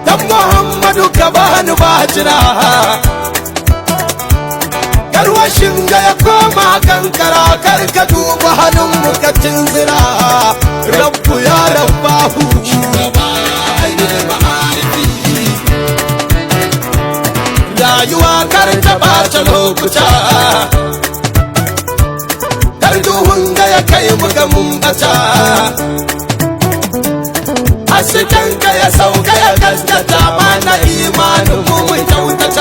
dan Muhammadu ka bani bajira garwashin ga ya koma kankara kar ka duba hannun mu ka tunzira rabbu ya rabbahu rayuwa kar ta ɓata lokuta kar duhun ga ya kai mu ga mun bata hasken ka ya sauka ya gaskata mana imanin mu mu kyautata